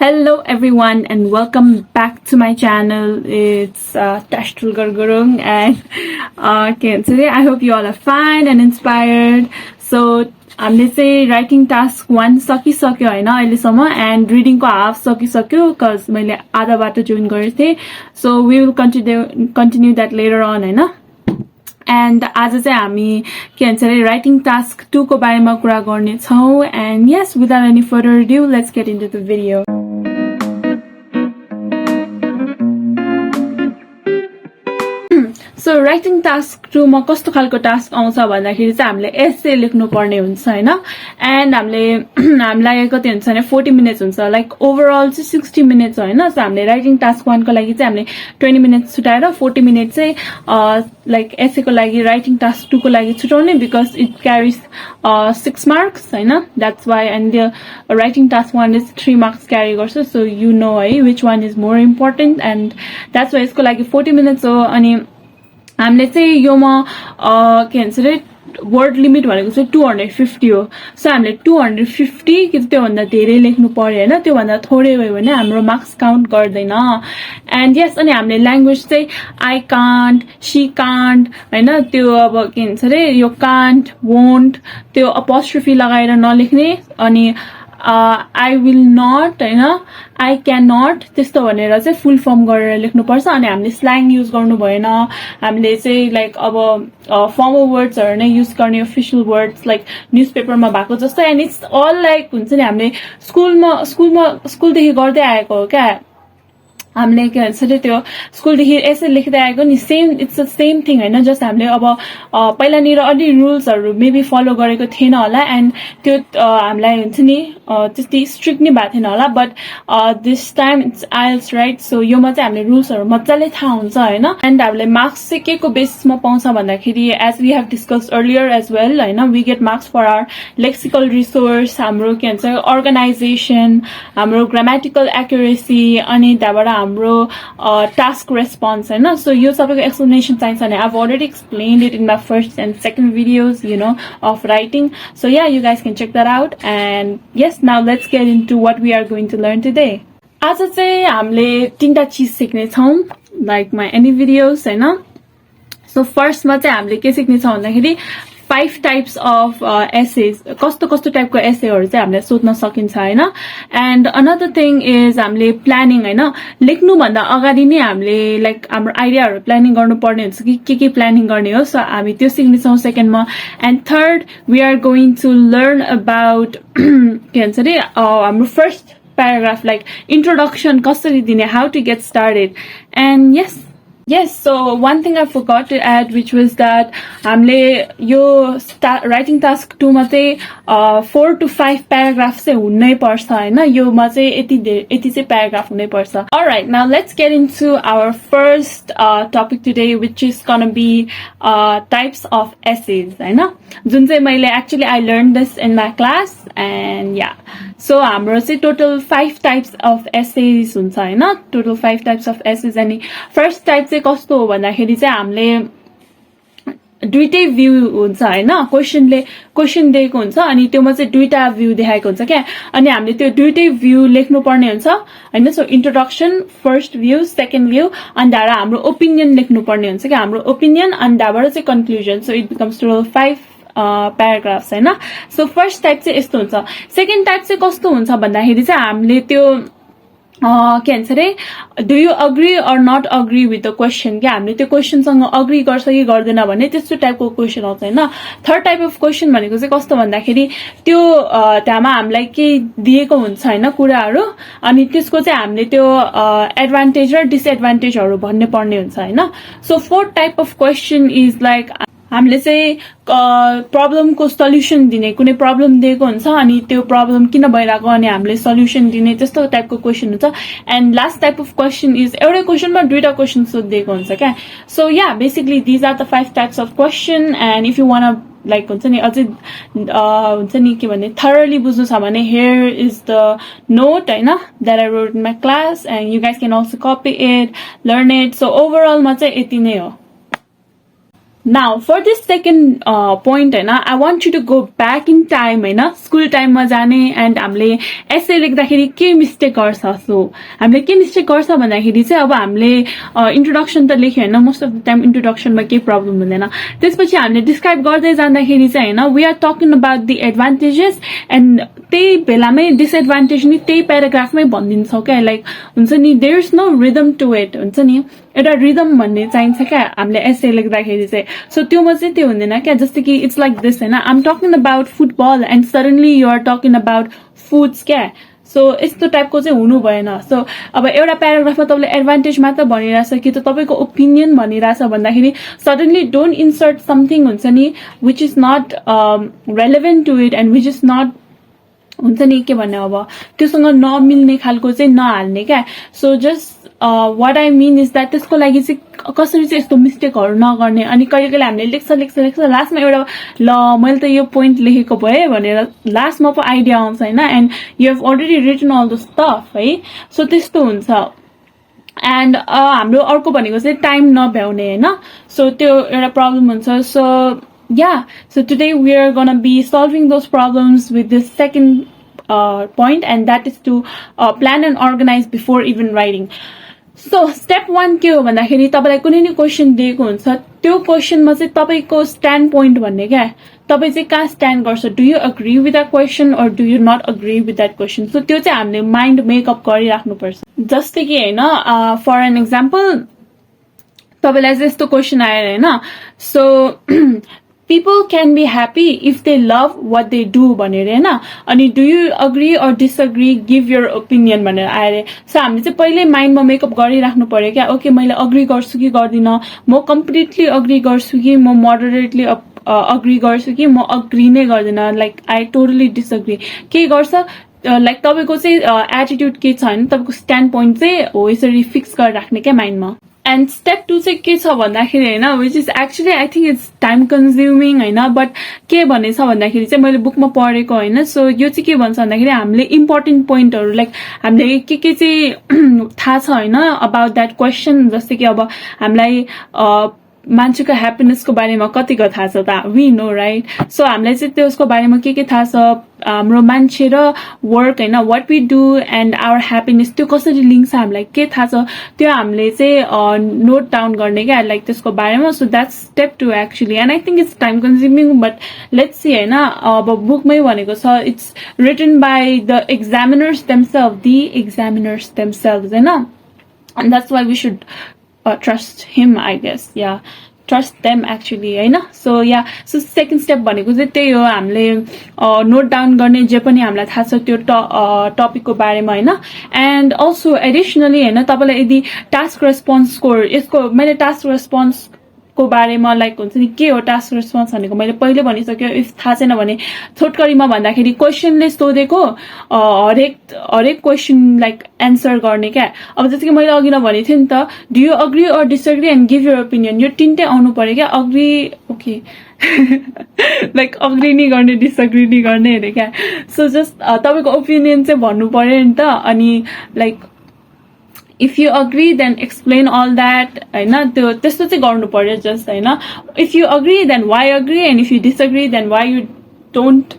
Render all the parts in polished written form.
Hello everyone and welcome back to my channel. It's Tashtul Gargurung and today I hope you all are fine and inspired. So हामीले चाहिँ writing task 1 सकिसक्यो हैन अहिलेसम्म and reading को half सकिसक्यो cuz मैले आधा बाटो जोइन गरेको थिए. So we will continue that later on हैन. And आज चाहिँ हामी के भन्छ रे writing task 2 को बारेमा कुरा गर्ने छौं. And yes, without any further ado, let's get into the video. So writing task 2 मा कस्तो खालको टास्क आउँछ भन्दाखेरि चाहिँ हामीले एसे लेख्नु पर्ने हुन्छ हैन एन्ड हामीलाई कति हुन्छ भने 40 मिनेट्स हुन्छ लाइक ओभरअल चाहिँ 60 मिनेट्स हैन सो हामीले राइटिङ टास्क 1 को लागि चाहिँ हामीले 20 मिनेट्स छुटाएर 40 मिनेट्स चाहिँ लाइक एसे को लागि राइटिङ टास्क 2 को लागि छुटाउने बिकज इट क्यारीज 6 मार्क्स हैन that's why and the writing task 1 is 3 marks carry गर्छ सो यु नो है which one is more important and that's why यसको लागि 40 मिनेट्स हो अनि हामीले चाहिँ योमा के भन्छ रे वर्ड लिमिट भनेको चाहिँ 250 हो सो हामीले 250 कि त्यो भन्दा धेरै लेख्नु पर्यो हैन त्यो भन्दा थोरै भयो भने हाम्रो मार्क्स काउन्ट गर्दैन एन्ड यस अनि हामीले ल्याङ्ग्वेज चाहिँ आई कान्ट शी कान्ट हैन त्यो अब के भन्छ रे यो कान्ट वोन्ट त्यो अपोस्ट्रोफी लगाएर नलेख्ने अनि I will not हैन I cannot त्यस्तो भनेर चाहिँ फुल फर्म गरेर लेख्नु पर्छ अनि हामीले स्ल्याङ युज गर्नु भएन हामीले चाहिँ लाइक अब फर्मल वर्ड्सहरु नै युज गर्ने अफिशियल वर्ड्स लाइक न्यूजपेपरमा भएको जस्तो एन्ड इट्स अल लाइक हुन्छ नि हामीले स्कुलदेखि गर्दै आएको हो क्या हामीले के भन्छ रे त्यो स्कुलदेखि एसे लेख्दै आएको नि same it's the same thing हैन जस्ट हामीले अब पहिलानिर अलि रुल्सहरु मेबी फलो गरेको थिएन होला एन्ड त्यो हामीलाई हुन्छ नि त्यति स्ट्रिक्ट नि भएको थिएन होला but this time it's IELTS right so योमा चाहिँ हामीले रुल्सहरु मज्जाले थाहा हुन्छ हैन एन्ड हामीले मार्क्स चाहिँ के को बेसिसमा पाउँछ भन्दाखेरि as we have discussed earlier as well हैन we get marks for our lexical resource हाम्रो के भन्छ अर्गनाइजेसन हाम्रो ग्रामेटिकल एक्युरेसी अनि त्यहाँबाट हाम्रो task response हैन so यो सबैको explanation चाहिन्छ भने I've already explained it in my first and second videos you know of writing so yeah you guys can check that out and yes now let's get into what we are going to learn today आज चाहिँ हामीले तीनटा चीज सिक्ने छौं like my any videos हैन so first मा चाहिँ हामीले के सिक्ने छौं भन्दाखेरि 5 types of essays कस्तो टाइपको एसेहरु चाहिँ हामीले सोध्न सकिन्छ हैन एन्ड अनदर थिङ इज हामीले प्लानिङ हैन लेख्नु भन्दा अगाडि नै हामीले लाइक हाम्रो आइडियाहरु प्लानिङ गर्नुपर्ने हुन्छ कि के प्लानिङ गर्ने हो सो हामी त्यो सिक्ने छौं सेकेन्डमा and third we are going to learn about के भन्छ रे हाम्रो फर्स्ट प्याराग्राफ लाइक इंट्रोडक्सन कसरी दिने how to get started and Yes, so one thing I forgot to add which was that हामीले यो writing task 2 मा चाहिँ 4 to 5 paragraphs चाहिँ हुनै पर्छ हैन योमा चाहिँ यति चाहिँ paragraph हुनै पर्छ. Alright, now let's get into our first topic today which is gonna be types of essays हैन जुन चाहिँ मैले actually I learned this in my class and yeah. So हाम्रो चाहिँ total 5 types of essays हुन्छ हैन total 5 types of essays अनि first type चाहिँ कस्तो हो भन्दाखेरि चाहिँ हामीले दुईटै भ्यू हुन्छ हैन क्वेशन दिएको हुन्छ अनि त्योमा चाहिँ दुईटा भ्यू देखाएको हुन्छ के अनि हामीले त्यो दुईटै भ्यू लेख्नु पर्ने हुन्छ हैन so introduction first view second view अनि त्यहाँबाट हाम्रो ओपिनियन लेख्नु पर्ने हुन्छ के हाम्रो ओपिनियन अनि त्यहाँबाट चाहिँ conclusion so it becomes total 5 प्याराग्राफ्स हैन सो फर्स्ट टाइप चाहिँ यस्तो हुन्छ सेकेन्ड टाइप चाहिँ कस्तो हुन्छ भन्दाखेरि चाहिँ हामीले त्यो के भन्छ रे do you agree or not agree with the question के हामीले त्यो क्वेसनसँग अग्री गर्छ कि गर्दैन भने त्यस्तो टाइपको क्वेसन आउँछ हैन थर्ड टाइप अफ क्वेसन भनेको चाहिँ कस्तो भन्दाखेरि त्यो त्यहाँमा हामीलाई के दिएको हुन्छ हैन कुराहरु अनि त्यसको चाहिँ हामीले त्यो एडभान्टेज र डिसएडभान्टेजहरु भन्ने पर्ने हुन्छ हैन so fourth type of question is like हामीले चाहिँ प्रब्लमको सल्युसन दिने कुनै प्रब्लम दिएको हुन्छ अनि त्यो प्रब्लम किन भइराको अनि हामीले सल्युसन दिने त्यस्तो टाइपको क्वेसन हुन्छ and last type of question is एउटै क्वेसनमा दुईटा क्वेसन सोधिएको हुन्छ क्या so yeah basically these are the 5 types of question and if you want like हुन्छ नि अझै हुन्छ नि के भन्ने थरोली बुझ्नु छ भने हियर इज द नोट हैन that I wrote in my class and you guys can also copy it learn it so ओभरअलमा चाहिँ यति नै हो Now for this second point हैन, I want you to go back in time हैन, school टाइममा जाने एन्ड हामीले एसे लेख्दाखेरि के मिस्टेक गर्छ. सो हामीले के मिस्टेक गर्छ भन्दाखेरि चाहिँ अब हामीले इन्ट्रोडक्सन त लेख्यो हैन, मोस्ट अफ द टाइम इन्ट्रोडक्सनमा केही प्रब्लम हुँदैन. त्यसपछि हामीले डिस्क्राइब गर्दै जाँदाखेरि चाहिँ हैन, we are talking about the advantages and त्यही बेलामै डिसएडभान्टेज नि त्यही प्याराग्राफमै भनिदिन्छौँ क्या. लाइक हुन्छ नि, there is no rhythm to it. हुन्छ नि, एउटा रिदम भन्ने चाहिन्छ क्या हामीले एसे लेख्दाखेरि चाहिँ. सो त्योमा चाहिँ त्यो हुँदैन क्या. जस्तै कि इट्स लाइक दिस हैन, I am talking about football and suddenly you are talking about foods क्या. सो यस्तो टाइपको चाहिँ हुनु भएन. सो अब एउटा प्याराग्राफमा तपाईँले एडभान्टेज मात्र भनिरहेछ कि त तपाईँको ओपिनियन भनिरहेछ भन्दाखेरि सडनली डोन्ट इन्सर्ट समथिङ हुन्छ नि which is not relevant to it and which is not हुन्छ नि के भन्ने अब त्योसँग नमिल्ने खालको चाहिँ नहाल्ने क्या. So just what I mean is that त्यसको लागि चाहिँ कसरी चाहिँ यस्तो मिस्टेकहरू नगर्ने. अनि कहिले कहिले हामीले लेख्छ लास्टमा एउटा ल मैले त यो पोइन्ट लेखेको भएँ भनेर लास्टमा पो आइडिया आउँछ होइन, and you have already written all the stuff है. सो त्यस्तो हुन्छ. एन्ड हाम्रो अर्को भनेको चाहिँ टाइम नभ्याउने होइन. सो त्यो एउटा प्रब्लम हुन्छ. So yeah, so today we are gonna be solving those problems with this second point, and that is to plan and organize before even writing. So step 1 के हो भन्दाखेरि तपाईलाई कुनै नि क्वेशन दिएको हुन्छ, त्यो क्वेशनमा चाहिँ तपाईको स्ट्यान्ड पोइन्ट भन्ने क्या. तपाईँ चाहिँ कहाँ स्ट्यान्ड गर्छ, do you agree with that question or do you not agree with that question. So त्यो चाहिँ हामीले माइन्ड मेकअप गरिराख्नुपर्छ. जस्तै कि होइन, फर एन एक्जाम्पल तपाईलाई चाहिँ यस्तो क्वेशन आएर होइन, so people can be happy if they love what they do भनेर होइन, अनि do you agree or disagree, give your opinion भनेर आएर. सो हामीले चाहिँ पहिले माइन्डमा मेकअप गरिराख्नु पर्यो क्या. ओके मैले अग्री गर्छु कि गर्दिनँ, म कम्प्लिटली अग्री गर्छु कि म मोडरेटली अग्री गर्छु कि म अग्री नै गर्दिनँ, लाइक आई टोटली डिसअग्री. के गर्छ लाइक तपाईँको चाहिँ एटिट्युड के छ होइन, तपाईँको स्ट्यान्ड पोइन्ट चाहिँ हो यसरी फिक्स गरेर राख्ने क्या माइन्डमा. एन्ड स्टेप 2 चाहिँ के छ भन्दाखेरि होइन, which is actually I think it's time consuming होइन, बट के भनेछ भन्दाखेरि चाहिँ मैले बुकमा पढेको होइन. सो यो चाहिँ के भन्छ भन्दाखेरि हामीले इम्पोर्टेन्ट पोइन्टहरू लाइक हामीले के चाहिँ थाहा छ होइन अबाउट द्याट क्वेसन. जस्तै कि अब हामीलाई मान्छेको ह्याप्पिनेसको बारेमा कतिको थाहा छ त, वी नो राइट. सो हामीलाई चाहिँ त्यसको बारेमा के थाहा छ, हाम्रो मान्छे र वर्क होइन, what we do and our happiness त्यो कसरी लिङ्क छ हामीलाई के थाहा छ, त्यो हामीले चाहिँ नोट डाउन गर्ने क्या लाइक त्यसको बारेमा. So that's step 2 actually. And I think it's time consuming, but let's see होइन. अब बुकमै भनेको छ it's written by the examiners themselves होइन, and that's why we should trust him, I guess. Yeah, trust them actually होइन. So yeah so second step भनेको चाहिँ त्यही हो, हामीले नोट डाउन गर्ने जे पनि हामीलाई थाहा छ त्यो टपिकको बारेमा होइन. एन्ड अल्सो एडिसनली होइन, तपाईँलाई यदि टास्क रेस्पोन्सको यसको मैले टास्क रेस्पोन्स को बारेमा लाइक हुन्छ नि के हो टास्क रेस्पोन्स भनेको मैले पहिले भनिसक्यो. इफ थाहा छैन भने छोटकरीमा भन्दाखेरि क्वेसनले सोधेको हरेक क्वेसन लाइक एन्सर गर्ने क्या. अब जस्तो कि मैले अघि भनेको थिएँ नि त, do you agree or disagree and give your opinion, यो तिनटै आउनु पर्यो क्या. अग्री ओके लाइक अग्री नि गर्ने डिसअग्री नि गर्ने अरे क्या. सो जस्ट तपाईँको ओपिनियन चाहिँ भन्नु पर्यो नि त. अनि like if you agree then explain all that होइन, त्यो त्यस्तो चाहिँ गर्नु पर्यो जस्ट होइन. if you agree then why agree, and if you disagree then why you don't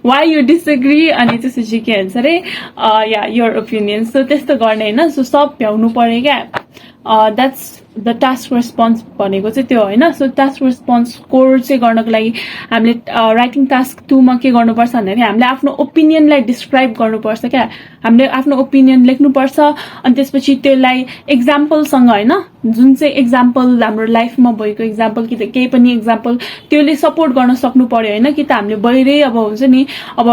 why you disagree, अनि त्यसपछि के भन्छ अरे या your opinion. सो त्यस्तो गर्ने होइन. सो सब भ्याउनु पर्यो क्या. द्याट्स द टास्क रेस्पोन्स भनेको चाहिँ त्यो होइन. सो टास्क रेस्पोन्स स्कोर चाहिँ गर्नको लागि हामीले राइटिङ टास्क 2 मा के गर्नुपर्छ भन्दाखेरि हामीले आफ्नो ओपिनियनलाई डिस्क्राइब गर्नुपर्छ क्या. हामीले आफ्नो ओपिनियन लेख्नुपर्छ, अनि त्यसपछि त्यसलाई एक्जाम्पलसँग होइन, जुन चाहिँ एक्जाम्पल हाम्रो लाइफमा भएको एक्जाम्पल कि त केही पनि एक्जाम्पल त्यसले सपोर्ट गर्न सक्नु पर्यो होइन. कि त हामीले बाहिरै अब हुन्छ नि अब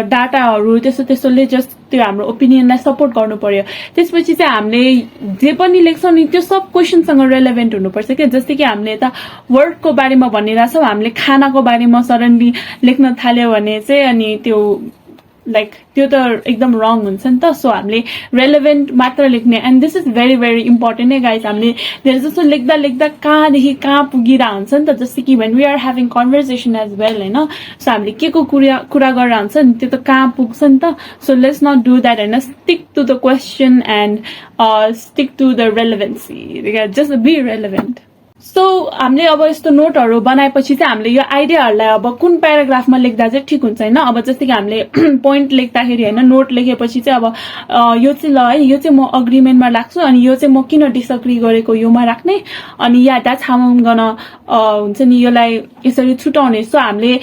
डाटाहरू त्यस्तोले जस्ट त्यो हाम्रो ओपिनियनलाई सपोर्ट गर्नु पर्यो. त्यसपछि चाहिँ हामीले जे पनि लेख्छौँ नि त्यो सब क्वेसनसँग रेलेभेन्ट हुनुपर्छ क्या. जस्तै कि हामीले यता वर्कको बारेमा भनिरहेछौँ, हामीले खानाको बारेमा सडनली लेख्न थाल्यो भने चाहिँ अनि त्यो लाइक त्यो त एकदम रङ हुन्छ नि त. सो हामीले रेलेभेन्ट मात्र लेख्ने. And this is very very important है गाइज. हामीले धेरै जस्तो लेख्दा कहाँदेखि कहाँ पुगिरहेको हुन्छ नि त. जस्तै कि when we are having conversation as well होइन. सो हामीले के को कुरा गरेर हुन्छ नि त्यो त कहाँ पुग्छ नि त. So let's not do that होइन. Stick to the question and stick to the relevancy, just be relevant. So हामीले अब यस्तो नोटहरू बनाएपछि चाहिँ हामीले यो आइडियाहरूलाई अब कुन प्याराग्राफमा लेख्दा चाहिँ ठिक हुन्छ हैन अब जस्तै कि हामीले पोइन्ट लेख्दाखेरि हैन नोट लेखेपछि चाहिँ अब यो चाहिँ ल है यो चाहिँ म अग्रीमेन्टमा राख्छु अनि यो चाहिँ म किन डिसएग्री गरेको योमा राख्ने अनि या द्याट्स हाउ आम गन हुन्छ नि यसलाई यसरी छुटाउने सो हामीले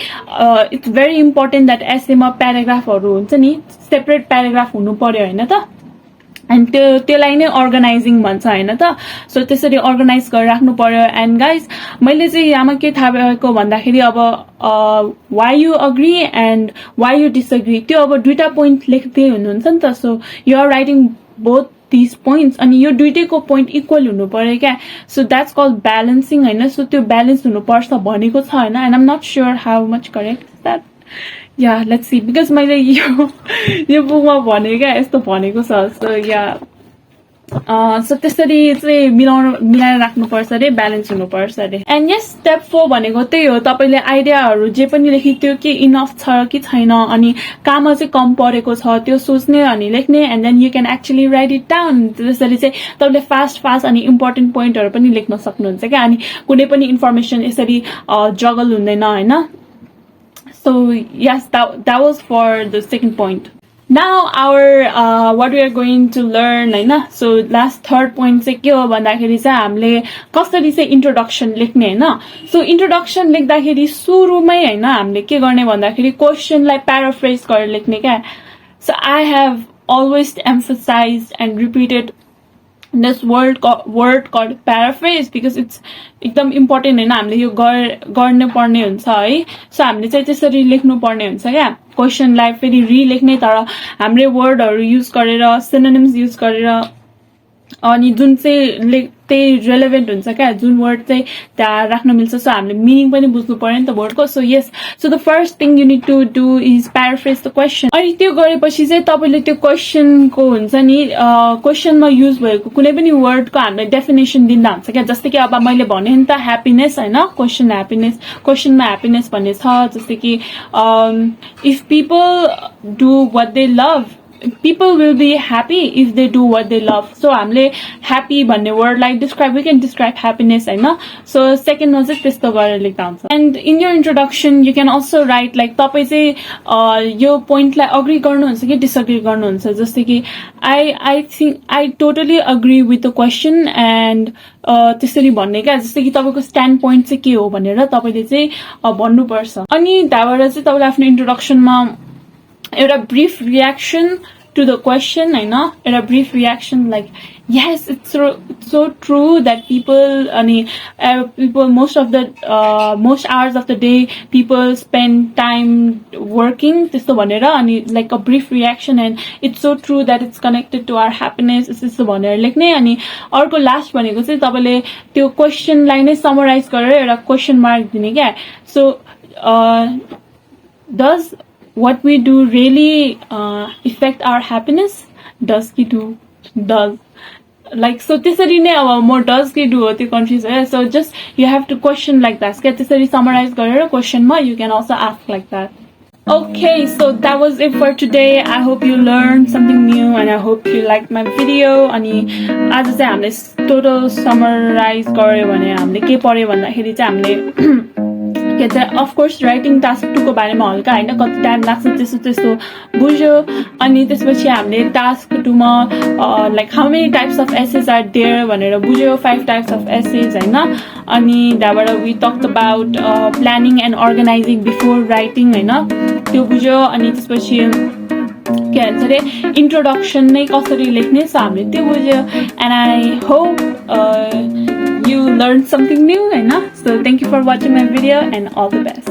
इट्स भेरी इम्पोर्टेन्ट द्याट एसेमा प्याराग्राफहरू हुन्छ नि सेपरेट प्याराग्राफ हुनु पर्यो हैन त एन्ड त्यसलाई नै अर्गनाइजिङ भन्छ हैन त सो त्यसरी अर्गनाइज गरेर राख्नु पर्यो एन्ड गाइज मैले चाहिँ यहाँमा के थाहा भएको भन्दाखेरि अब why you agree and why you disagree त्यो अब दुईटा पोइन्ट लेख्दै हुनुहुन्छ नि त so you are writing both this points अनि यो दुईटैको पोइन्ट इक्वल हुनु पर्यो क्या सो द्याट्स कल्ड ब्यालेन्सिङ हैन सो त्यो ब्यालेन्स हुनुपर्छ भनेको छ हैन and I'm not sure how much correct that yeah let's see because मैले यो बुकमा भनेको क्या यस्तो भनेको छ सो या सो त्यसरी चाहिँ मिलाएर राख्नुपर्छ अरे ब्यालेन्स हुनुपर्छ अरे एन्ड यस स्टेप 4 भनेको त्यही हो तपाईँले आइडियाहरू जे पनि लेखिदियो कि इनफ छ कि छैन अनि कहाँमा चाहिँ कम परेको छ त्यो सोच्ने अनि लेख्ने and then you can actually write it down त्यसरी चाहिँ तपाईँले फास्ट अनि इम्पोर्टेन्ट पोइन्टहरू पनि लेख्न सक्नुहुन्छ क्या अनि कुनै पनि इन्फर्मेसन यसरी जगल हुँदैन होइन So yes, that was for the second point. Now our what we are going to learn हैन so last third point चाहिँ के हो भन्दाखेरि चाहिँ हामीले कसरी चाहिँ इन्ट्रोडक्सन लेख्ने हैन सो इन्ट्रोडक्सन लेख्दाखेरि सुरुमै हैन हामीले के गर्ने भन्दाखेरि क्वेशनलाई प्याराफ्रेज गरेर लेख्ने क्या so I have always emphasised and repeated this word called paraphrase because it's एकदम इम्पोर्टेन्ट हैन हामीले यो गर्ने पर्ने हुन्छ है सो हामीले चाहिँ त्यसरी लेख्नु पर्ने हुन्छ क्या क्वेशनलाई फेरि रिलेख्ने तर हामीले वर्डहरू युज गरेर सिनोनिम्स युज गरेर अनि जुन चाहिँ त्यही रेलेभेन्ट हुन्छ क्या जुन वर्ड चाहिँ त्यहाँ राख्न मिल्छ सो हामीले मिनिङ पनि बुझ्नु पर्यो नि त वर्डको so yes so the first thing you need to do is paraphrase the question अनि त्यो गरेपछि चाहिँ तपाईँले त्यो क्वेसनको हुन्छ नि क्वेसनमा युज भएको कुनै पनि वर्डको हामीले डेफिनेसन दिँदा हुन्छ क्या जस्तै कि अब मैले भने नि त ह्याप्पिनेस होइन क्वेसनमा ह्याप्पिनेस भन्ने छ जस्तै कि if people do what they love people will be happy if they do what they love so हामीले happy भन्ने वर्डलाई we can describe happiness हैन so second मा चाहिँ त्यस्तो गरेर लेख्दा हुन्छ and in your introduction you can also write like तपाई चाहिँ यो पोइन्टलाई अग्री गर्नुहुन्छ कि डिसएग्री गर्नुहुन्छ जस्तै कि I think I totally agree with the question and त्यसरी भन्ने क्या जस्तै कि तपाईको स्ट्यान्ड पोइन्ट चाहिँ के हो भनेर तपाईले चाहिँ भन्नुपर्छ अनि त्यहाँबाट चाहिँ तपाईले आफ्नो इन्ट्रोडक्सनमा एउटा brief reaction to the question हैन एउटा brief reaction like yes it's so true that people most hours of the day people spend time working त्यस्तो भनेर अनि like a brief reaction and it's so true that it's connected to our happiness त्यस्तो भनेर लेख्ने अनि अर्को last भनेको चाहिँ तपाईले त्यो क्वेशनलाई नै समराइज गरेर एउटा क्वेशन मार्क दिने क्या so does what we do really affect our happiness does like so त्यसरी नै अब म does कि do हो त्यो कन्फ्युज भयो so just you have to question like that क्या त्यसरी समराइज गरेर क्वेशनमा you can also ask like that okay so that was it for today I hope you learned something new and I hope you liked my video अनि आज चाहिँ हामीले total summarise गर्यो भने हामीले के पर्यो भन्दाखेरि चाहिँ हामीले के चाहिँ अफ कोर्स राइटिङ टास्क 2 को बारेमा हल्का हैन कति टाइम लाग्छ त्यस्तो बुझ्यो अनि त्यसपछि हामीले टास्क 2 मा like how many types of essays are there भनेर बुझ्यो 5 टाइप्स अफ एसेज हैन अनि त्यहाँबाट we talked about planning and organising before writing हैन त्यो बुझ्यो अनि त्यसपछि के भन्छ अरे इन्ट्रोडक्सन नै कसरी लेख्ने सो हामीले त्यो बुझ्यो and I hope you learned something new, so thank you for watching my video and all the best.